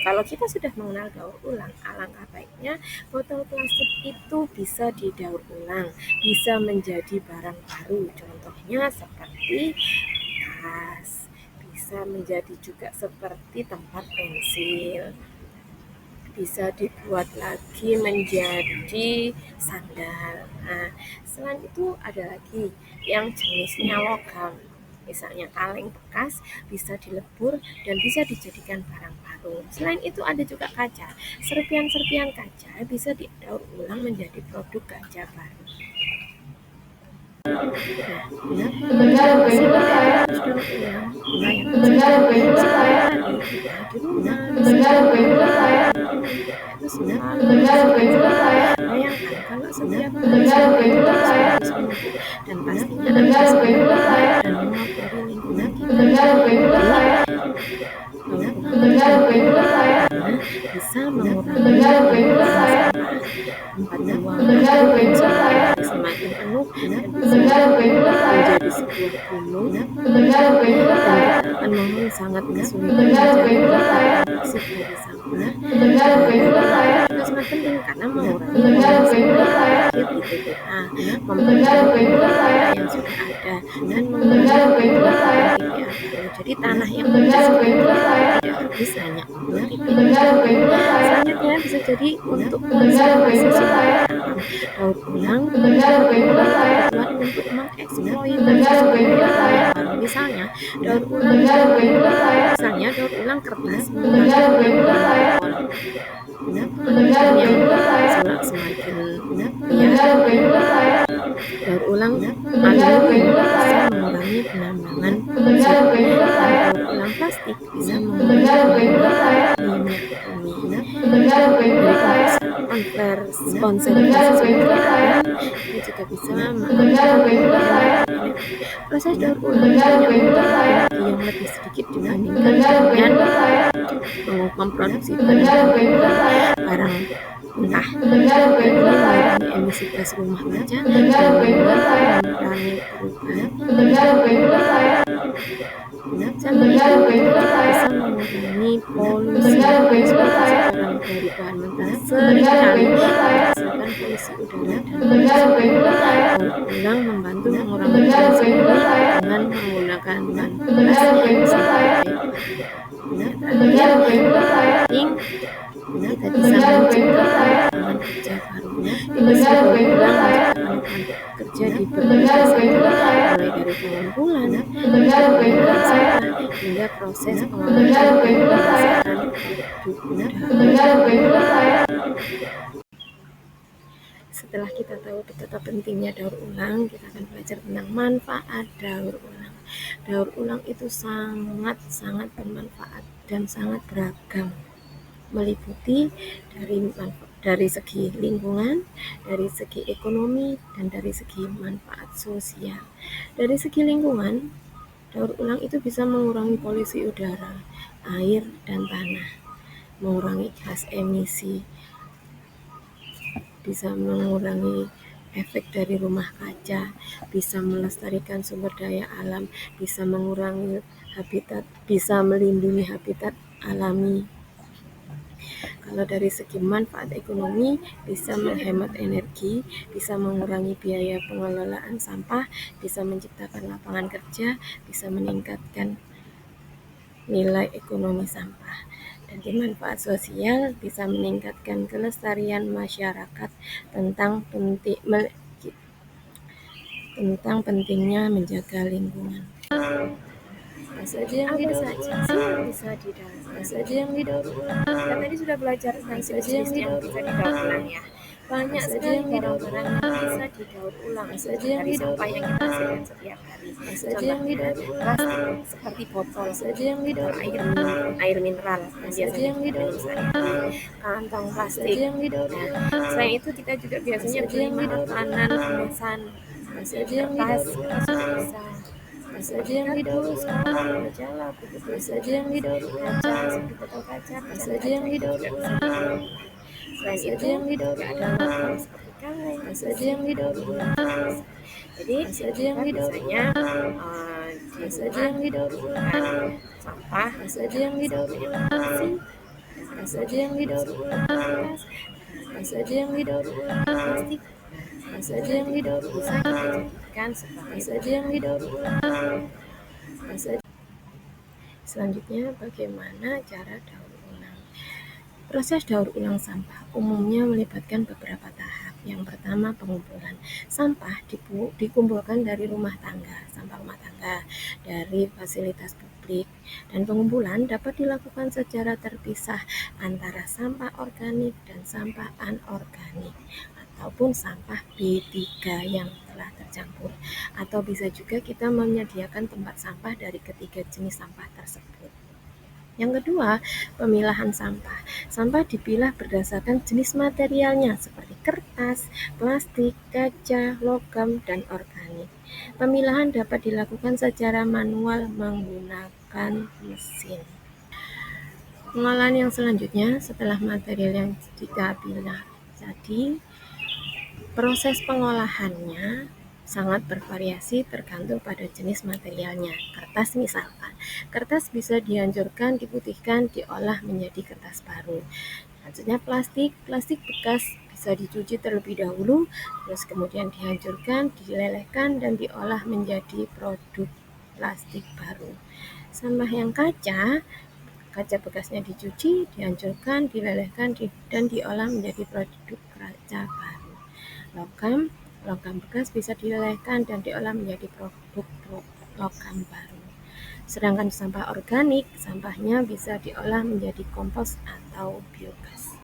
kalau kita sudah mengenal daur ulang, alangkah baiknya botol plastik itu bisa didaur ulang, bisa menjadi barang baru. Contohnya seperti tas, bisa menjadi juga seperti tempat pensil, bisa dibuat lagi menjadi sandal. Nah, selain itu ada lagi yang jenisnya logam. Misalnya kaleng bekas bisa dilebur dan bisa dijadikan barang baru. Selain itu ada juga kaca. Serpian-serpian kaca bisa didaur ulang menjadi produk kaca baru. Nah, kenapa sih kita harus daur ulang? Nah, yang pertama, setiap hari kita di rumah bisa daur ulang. Itu sebenarnya bayangkan kalau setiap hari sampah itu terus menerus menumpuk dan pastinya akan semakin dan mengotori lingkungan kita. Jadi, karena bisa mengurangi sampah tempat pembuangan semakin penuh dan bisa menjadi sebuah gunung dan kita akan sangat kesulitan mencari bersih dari sampah. Itu sangat penting karena mengurangi polusi air di TPA, memperbaiki TPA yang sudah ada dan mengurangi TPA baru. Jadi tanah yang bersih tidak habis hanya untuk TPA. Selanjutnya bisa jadi untuk konservasi sumber daya alam. Daur ulang kebutuhan untuk mengeksploitasi sumber daya alam yang baru. Misalnya daur ulang kertas mengurangi penggunaan yang semakin liar. Daur ulang aluminium bisa mengurangi penambangan fosil. Daur ulang plastik bisa mengurangi minyak bumi. Dari konservasi sumber daya alam, kita juga bisa proses daur ulang punya energi yang lebih sedikit dibandingkan dengan memproduksi barang mentah. Ini mengurangi emisi gas rumah kaca dan mengurangi perubahan. Sampah itu juga bisa mengurangi polusi eksploitasi barang dari bahan mentah seringkali menghasilkan polusi udara dan daur ulang membantu mengurangi polusi ini dengan menggunakan bahan bekas sebagai penting kita bisa menciptakan lapangan kerja baru. Industri daur ulang menciptakan lapangan kerja di berbagai sektor, mulai dari pengumpulan, pengolahan sampah, hingga proses pengolahan dan pemasaran produk. Setelah kita tahu betapa pentingnya daur ulang, kita akan belajar tentang manfaat daur ulang. Daur ulang itu sangat bermanfaat dan sangat beragam, meliputi dari segi lingkungan, dari segi ekonomi, dan dari segi manfaat sosial. Dari segi lingkungan, daur ulang itu bisa mengurangi polusi udara, air, dan tanah, mengurangi gas emisi, bisa mengurangi efek dari rumah kaca, bisa melestarikan sumber daya alam, bisa mengurangi habitat, bisa melindungi habitat alami. Kalau dari segi manfaat ekonomi, bisa menghemat energi, bisa mengurangi biaya pengelolaan sampah, bisa menciptakan lapangan kerja, bisa meningkatkan nilai ekonomi sampah. Dan di manfaat sosial bisa meningkatkan kelestarian masyarakat tentang pentingnya menjaga lingkungan. Apa saja yang didaur ulang? Kita tadi sudah belajar tentang jenis yang bisa didaur ulang ya. Banyak sekali barang-barang yang bisa didaur ulang dari sampah yang kita hasilkan setiap hari. Contohnya plastik seperti botol air mineral yang biasanya misalnya kantong plastik. Nah, selain itu kita juga biasanya beli makanan kemasan, kertas, bisa yang didaur ulang, majalah, yang didaur ulang, seperti botol kaca, yang didaur ulang. Selain itu juga ada logam seperti kaleng, yang didaur ulang. Jadi kita biasanya di rumah sampah yang didaur ulang apa saja yang didaur ulang, apa saja yang didaur ulang plastik, apa saja yang didaur ulang dijadikan sebagai saja yang didaur ulang, apa saja. Selanjutnya, bagaimana cara daur ulang? Proses daur ulang sampah umumnya melibatkan beberapa tahap. Yang pertama, pengumpulan. Sampah dikumpulkan dari rumah tangga, sampah rumah tangga, dari fasilitas publik, dan pengumpulan dapat dilakukan secara terpisah antara sampah organik dan sampah anorganik, ataupun sampah B3 yang telah tercampur. Atau bisa juga kita menyediakan tempat sampah dari ketiga jenis sampah tersebut. Yang kedua, pemilahan sampah. Sampah dipilah berdasarkan jenis materialnya seperti kertas, plastik, kaca, logam, dan organik. Pemilahan dapat dilakukan secara manual menggunakan mesin. Pengolahan yang selanjutnya setelah material yang kita pilah jadi, proses pengolahannya sangat bervariasi tergantung pada jenis materialnya. Kertas misalkan, kertas bisa dihancurkan, diputihkan, diolah menjadi kertas baru. Selanjutnya plastik bekas bisa dicuci terlebih dahulu, terus kemudian dihancurkan, dilelehkan, dan diolah menjadi produk plastik baru. Sampah yang kaca bekasnya dicuci, dihancurkan, dilelehkan, dan diolah menjadi produk kaca baru. Logam bekas bisa dilelehkan dan diolah menjadi produk logam baru. Sedangkan sampah organik, sampahnya bisa diolah menjadi kompos atau biogas.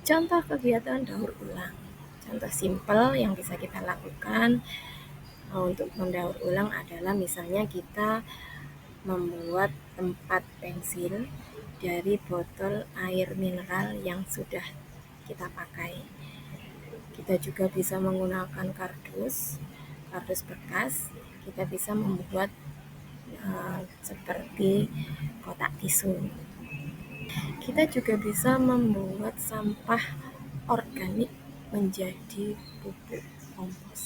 Contoh kegiatan daur ulang. Contoh simpel yang bisa kita lakukan untuk mendaur ulang adalah misalnya kita membuat tempat pensil dari botol air mineral yang sudah kita pakai. Kita juga bisa menggunakan kardus bekas. Kita bisa membuat seperti kotak tisu. Kita juga bisa membuat sampah organik menjadi pupuk kompos.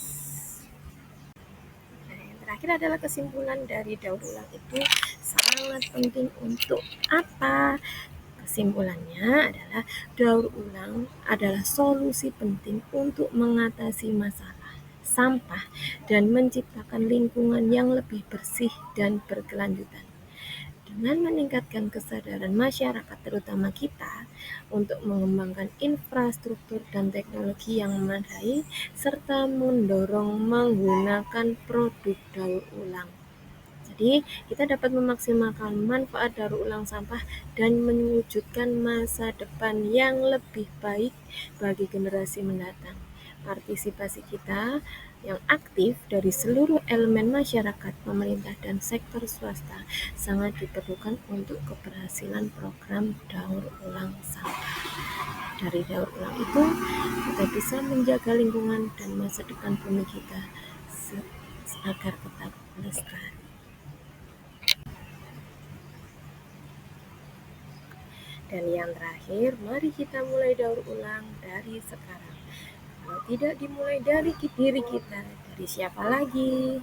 Nah, yang terakhir adalah kesimpulan dari daur ulang itu sangat penting untuk apa? Kesimpulannya adalah daur ulang adalah solusi penting untuk mengatasi masalah sampah dan menciptakan lingkungan yang lebih bersih dan berkelanjutan. Dengan meningkatkan kesadaran masyarakat terutama kita untuk mengembangkan infrastruktur dan teknologi yang memadai serta mendorong menggunakan produk daur ulang. Jadi, kita dapat memaksimalkan manfaat daur ulang sampah dan mewujudkan masa depan yang lebih baik bagi generasi mendatang. Partisipasi kita yang aktif dari seluruh elemen masyarakat, pemerintah, dan sektor swasta sangat diperlukan untuk keberhasilan program daur ulang sampah. Dari daur ulang itu, kita bisa menjaga lingkungan dan masa depan bumi kita agar tetap lestari. Dan yang terakhir, mari kita mulai daur ulang dari sekarang. Kalau tidak dimulai dari diri kita, dari siapa lagi?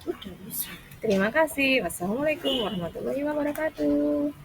Udah bisa. Terima kasih. Wassalamualaikum warahmatullahi wabarakatuh.